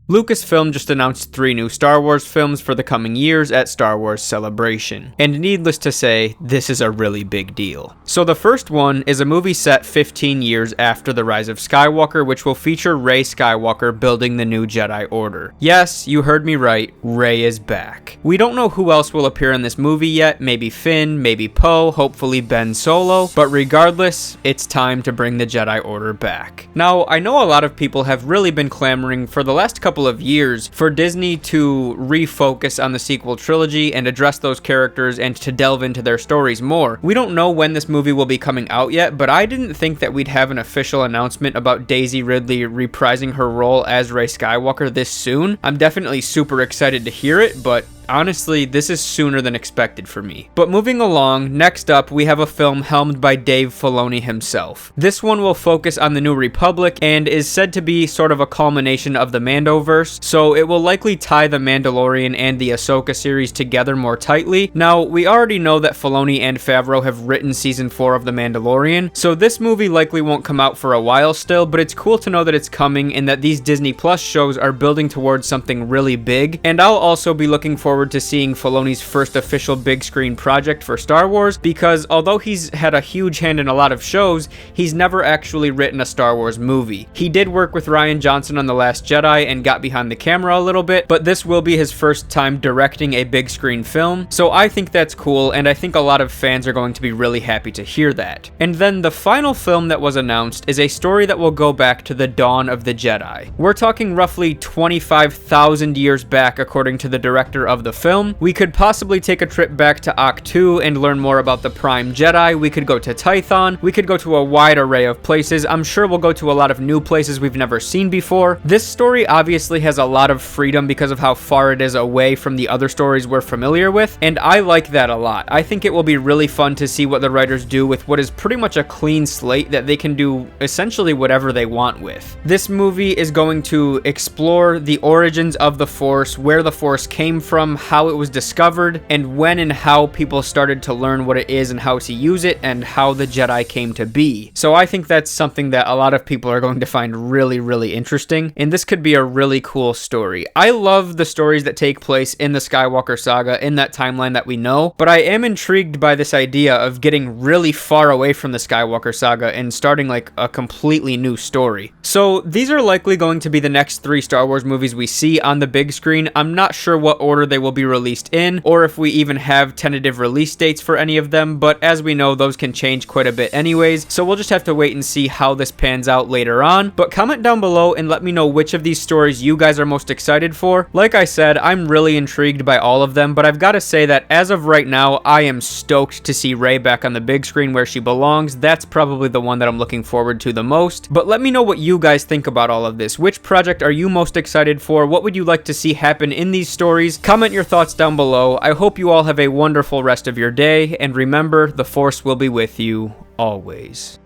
Lucasfilm just announced 3 new Star Wars films for the coming years at Star Wars Celebration, and needless to say, this is a really big deal. So the first one is a movie set 15 years after the rise of Skywalker, which will feature Rey Skywalker building the new Jedi Order. Yes, you heard me right, Rey is back. We don't know who else will appear in this movie yet, maybe Finn, maybe Poe, hopefully Ben Solo, but regardless, it's time to bring the Jedi Order back. Now, I know a lot of people have really been clamoring for the last couple of years for Disney to refocus on the sequel trilogy and address those characters and to delve into their stories more. We don't know when this movie will be coming out yet, but I didn't think that we'd have an official announcement about Daisy Ridley reprising her role as Rey Skywalker this soon. I'm definitely super excited to hear it, but honestly, this is sooner than expected for me. But moving along, next up we have a film helmed by Dave Filoni himself. This one will focus on the New Republic and is said to be sort of a culmination of the Mandoverse, so it will likely tie the Mandalorian and the Ahsoka series together more tightly. Now, we already know that Filoni and Favreau have written season 4 of The Mandalorian, so this movie likely won't come out for a while still, but it's cool to know that it's coming and that these Disney Plus shows are building towards something really big, and I'll also be looking forward to seeing Filoni's first official big screen project for Star Wars, because although he's had a huge hand in a lot of shows, he's never actually written a Star Wars movie. He did work with Rian Johnson on The Last Jedi and got behind the camera a little bit, but this will be his first time directing a big screen film, so I think that's cool, and I think a lot of fans are going to be really happy to hear that. And then the final film that was announced is a story that will go back to the dawn of the Jedi. We're talking roughly 25,000 years back according to the director of the film. We could possibly take a trip back to Ahch-To and learn more about the Prime Jedi. We could go to Tython. We could go to a wide array of places. I'm sure we'll go to a lot of new places we've never seen before. This story obviously has a lot of freedom because of how far it is away from the other stories we're familiar with, and I like that a lot. I think it will be really fun to see what the writers do with what is pretty much a clean slate that they can do essentially whatever they want with. This movie is going to explore the origins of the Force, where the Force came from, how it was discovered, and when and how people started to learn what it is and how to use it, and how the Jedi came to be. So I think that's something that a lot of people are going to find really, really interesting, and this could be a really cool story. I love the stories that take place in the Skywalker saga, in that timeline that we know, but I am intrigued by this idea of getting really far away from the Skywalker saga and starting like a completely new story. So these are likely going to be the next 3 Star Wars movies we see on the big screen. I'm not sure what order they will be released in, or if we even have tentative release dates for any of them, but as we know, those can change quite a bit anyways, so we'll just have to wait and see how this pans out later on. But comment down below and let me know which of these stories you guys are most excited for. Like I said, I'm really intrigued by all of them, but I've got to say that as of right now, I am stoked to see Rey back on the big screen where she belongs. That's probably the one that I'm looking forward to the most. But let me know what you guys think about all of this. Which project are you most excited for? What would you like to see happen in these stories? Comment your thoughts down below. I hope you all have a wonderful rest of your day, and remember, the Force will be with you always.